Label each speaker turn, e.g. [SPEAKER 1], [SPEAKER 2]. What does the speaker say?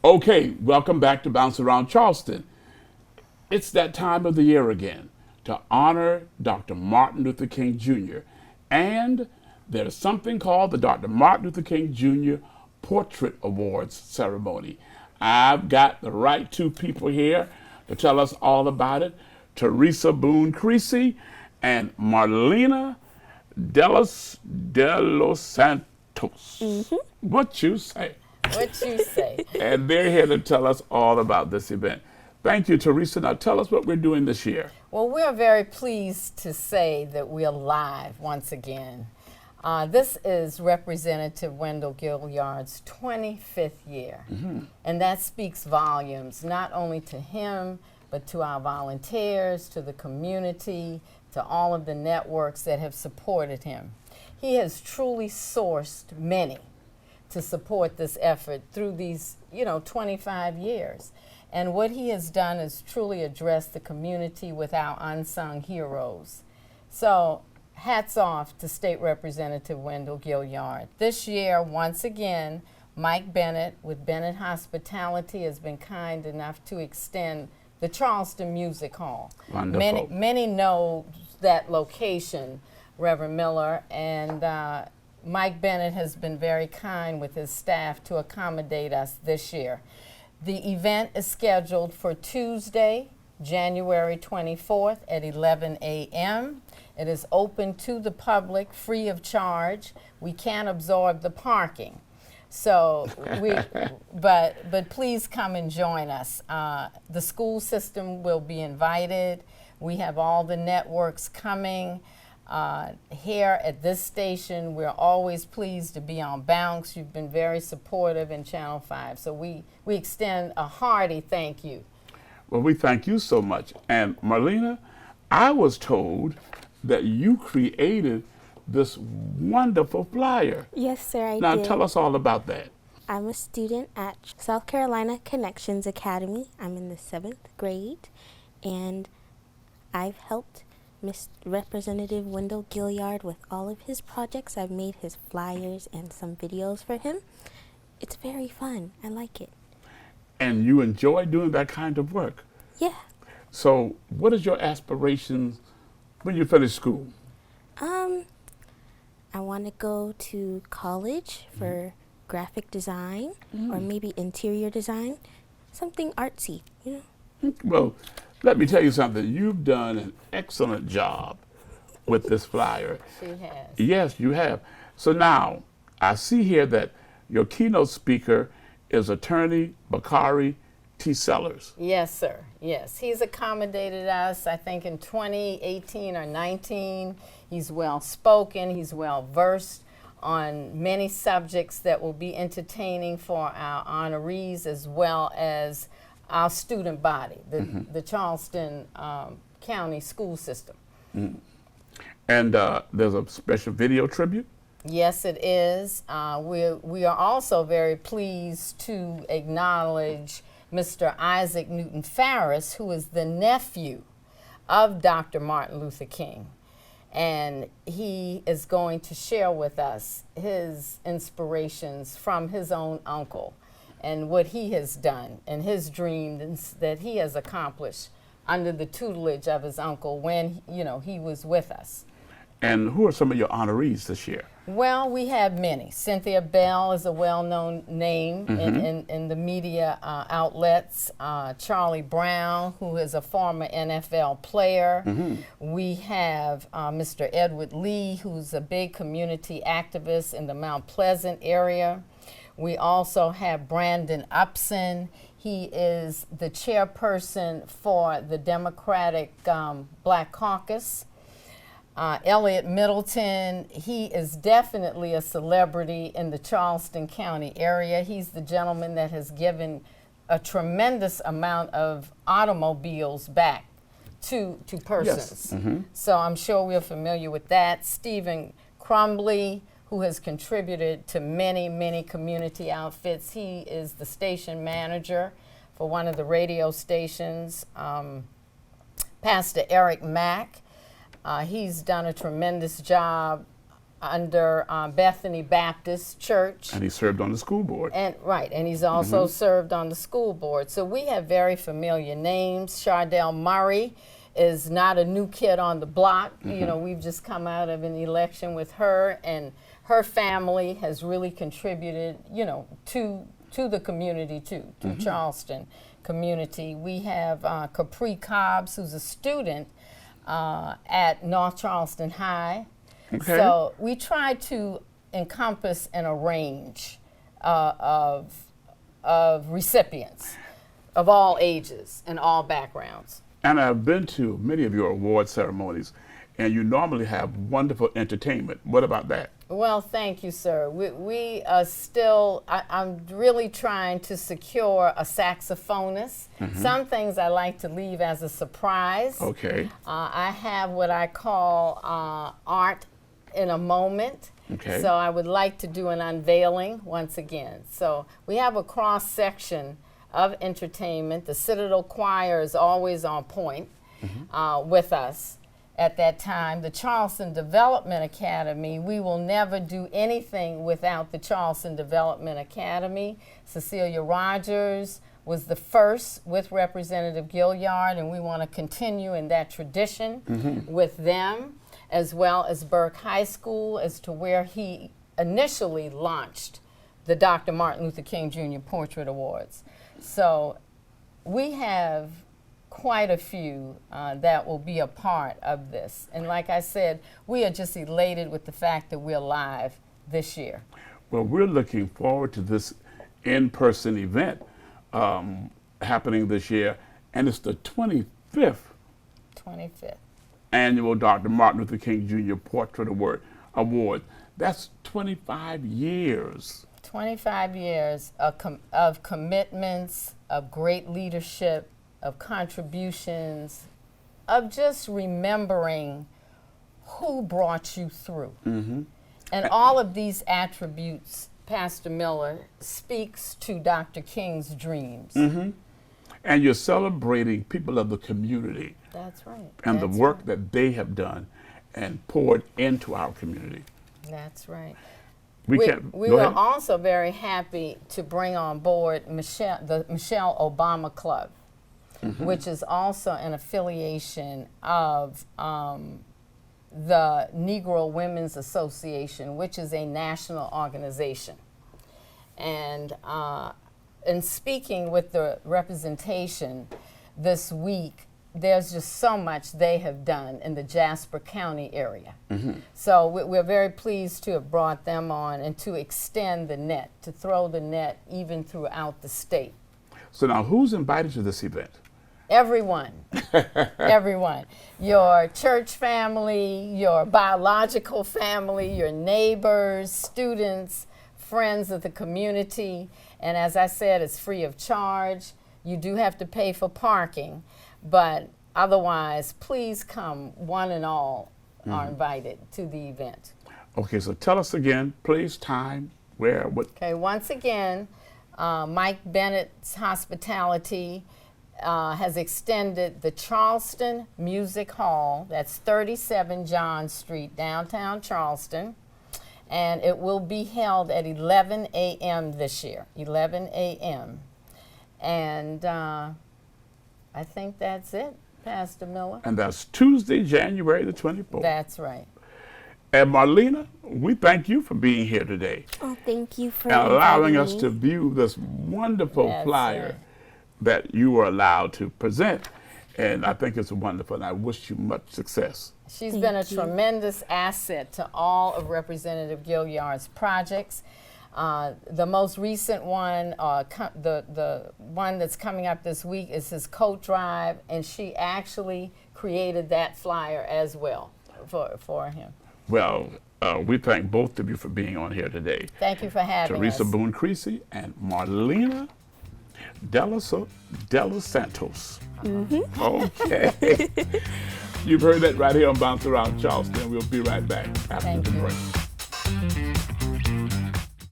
[SPEAKER 1] Okay, welcome back to Bounce Around Charleston. It's that time of the year again to honor Dr. Martin Luther King Jr. And there's something called the Dr. Martin Luther King Jr. Portrait Awards ceremony. I've got the right two people here to tell us all about it. Teresa Boone Creasy and Marlena de los Santos. What you say?
[SPEAKER 2] What you say?
[SPEAKER 1] And they're here to tell us all about this event. Thank you, Teresa. Now tell us what we're doing this year.
[SPEAKER 2] Well, we're very pleased to say that we're live once again. This is Representative Wendell Gilliard's 25th year. And that speaks volumes, not only to him, but to our volunteers, to the community, to all of the networks that have supported him. He has truly sourced many to support this effort through these, 25 years. And what he has done is truly address the community with our unsung heroes. So hats off to State Representative Wendell Gilliard. This year, once again, Mike Bennett with Bennett Hospitality has been kind enough to extend the Charleston Music Hall.
[SPEAKER 1] Wonderful.
[SPEAKER 2] Many know that location, Reverend Miller, and Mike Bennett has been very kind with his staff to accommodate us this year. The event is scheduled for Tuesday, January 24th at 11 a.m. It is open to the public, free of charge. We can't absorb the parking. So, but please come and join us. The school system will be invited. We have all the networks coming. Here at this station, we're always pleased to be on Bounce. You've been very supportive in Channel 5. So we extend a hearty thank you.
[SPEAKER 1] Well, we thank you so much. And Marlena, I was told that you created this wonderful flyer.
[SPEAKER 3] Yes, sir, I
[SPEAKER 1] Now
[SPEAKER 3] did.
[SPEAKER 1] tell us all about that.
[SPEAKER 3] I'm a student at South Carolina Connections Academy. I'm in the 7th grade, and I've helped Representative Wendell Gilliard with all of his projects. I've made his flyers and some videos for him. It's very fun. I like it.
[SPEAKER 1] And you enjoy doing that kind of work.
[SPEAKER 3] Yeah.
[SPEAKER 1] So what is your aspirations when you finish school?
[SPEAKER 3] I want to go to college for graphic design or maybe interior design, something artsy,
[SPEAKER 1] Well, let me tell you something. You've done an excellent job with this flyer.
[SPEAKER 2] She has.
[SPEAKER 1] Yes, you have. So now, I see here that your keynote speaker is attorney Bakari T. Sellers.
[SPEAKER 2] Yes, sir. Yes, he's accommodated us, I think, in 2018 or 19. He's well spoken. He's well versed on many subjects that will be entertaining for our honorees as well as our student body, the Charleston County school system.
[SPEAKER 1] And there's a special video tribute?
[SPEAKER 2] Yes, it is. We are also very pleased to acknowledge Mr. Isaac Newton Farris, who is the nephew of Dr. Martin Luther King. And he is going to share with us his inspirations from his own uncle and what he has done and his dreams that he has accomplished under the tutelage of his uncle when, he was with us.
[SPEAKER 1] And who are some of your honorees this year?
[SPEAKER 2] Well, we have many. Cynthia Bell is a well-known name in the media outlets. Charlie Brown, who is a former NFL player. We have Mr. Edward Lee, who's a big community activist in the Mount Pleasant area. We also have Brandon Upson. He is the chairperson for the Democratic Black Caucus. Elliot Middleton, he is definitely a celebrity in the Charleston County area. He's the gentleman that has given a tremendous amount of automobiles back to persons.
[SPEAKER 1] Yes.
[SPEAKER 2] So I'm sure we're familiar with that. Stephen Crumbly, who has contributed to many, many community outfits. He is the station manager for one of the radio stations. Pastor Eric Mack, he's done a tremendous job under Bethany Baptist Church.
[SPEAKER 1] And he served on the school board.
[SPEAKER 2] And right, and he's also served on the school board. So we have very familiar names. Chardell Murray is not a new kid on the block. You know, we've just come out of an election with her, and her family has really contributed, you know, to the community too, to Charleston community. We have Capri Cobbs, who's a student at North Charleston High.
[SPEAKER 1] Okay.
[SPEAKER 2] So we try to encompass and a range of recipients of all ages and all backgrounds.
[SPEAKER 1] And I've been to many of your award ceremonies, and you normally have wonderful entertainment. What about that?
[SPEAKER 2] Well, thank you, sir. We are still, I'm really trying to secure a saxophonist. Some things I like to leave as a surprise.
[SPEAKER 1] Okay.
[SPEAKER 2] I have what I call art in a moment.
[SPEAKER 1] Okay.
[SPEAKER 2] So I would like to do an unveiling once again. So we have a cross section of entertainment. The Citadel Choir is always on point with us at that time. The Charleston Development Academy, we will never do anything without the Charleston Development Academy. Cecilia Rogers was the first with Representative Gilliard, and we want to continue in that tradition with them, as well as Burke High School, as to where he initially launched the Dr. Martin Luther King Jr. Portrait Awards. So we have quite a few that will be a part of this. And like I said, we are just elated with the fact that we're live this year.
[SPEAKER 1] Well, we're looking forward to this in-person event happening this year, and it's the 25th
[SPEAKER 2] 25th.
[SPEAKER 1] annual Dr. Martin Luther King Jr. Portrait Award. That's 25 years.
[SPEAKER 2] 25 years of commitments, of great leadership, of contributions, of just remembering who brought you through. And all of these attributes, Pastor Miller, speaks to Dr. King's dreams.
[SPEAKER 1] And you're celebrating people of the community.
[SPEAKER 2] That's right.
[SPEAKER 1] And the
[SPEAKER 2] That's
[SPEAKER 1] work
[SPEAKER 2] right.
[SPEAKER 1] that they have done and poured into our community.
[SPEAKER 2] That's right.
[SPEAKER 1] We
[SPEAKER 2] We
[SPEAKER 1] go
[SPEAKER 2] were
[SPEAKER 1] ahead.
[SPEAKER 2] also very happy to bring on board the Michelle Obama Club, which is also an affiliation of the Negro Women's Association, which is a national organization. And in speaking with the representation this week, there's just so much they have done in the Jasper County area. So we're very pleased to have brought them on and to extend the net, to throw the net even throughout the state.
[SPEAKER 1] So now, who's invited to this event?
[SPEAKER 2] Everyone, everyone. Your church family, your biological family, your neighbors, students, friends of the community. And as I said, it's free of charge. You do have to pay for parking, but otherwise, please come. One and all are invited to the event.
[SPEAKER 1] Okay, so tell us again, please, time, where, what.
[SPEAKER 2] Okay, once again, Mike Bennett's Hospitality has extended the Charleston Music Hall, that's 37 John Street, downtown Charleston, and it will be held at 11 a.m. this year, 11 a.m. And I think that's it, Pastor Miller.
[SPEAKER 1] And that's Tuesday, January the 24th.
[SPEAKER 2] That's right.
[SPEAKER 1] And Marlena, we thank you for being here today
[SPEAKER 3] Oh, thank you for
[SPEAKER 1] and allowing
[SPEAKER 3] inviting
[SPEAKER 1] us
[SPEAKER 3] me.
[SPEAKER 1] to view this wonderful
[SPEAKER 2] That's
[SPEAKER 1] flyer
[SPEAKER 2] right.
[SPEAKER 1] that you were allowed to present. And I think it's wonderful, and I wish you much success.
[SPEAKER 2] She's been a
[SPEAKER 3] Thank you.
[SPEAKER 2] tremendous asset to all of Representative Gilliard's projects. The most recent one, the one that's coming up this week, is his coat drive, and she actually created that flyer as well for him.
[SPEAKER 1] Well, we thank both of you for being on here today.
[SPEAKER 2] Thank you for having
[SPEAKER 1] Teresa
[SPEAKER 2] us.
[SPEAKER 1] Boone Creasy and Marlena Della Santos. Okay. You've heard that right here on Bounce Around Charleston. We'll be right back after
[SPEAKER 2] Thank
[SPEAKER 1] the
[SPEAKER 2] you.
[SPEAKER 1] break.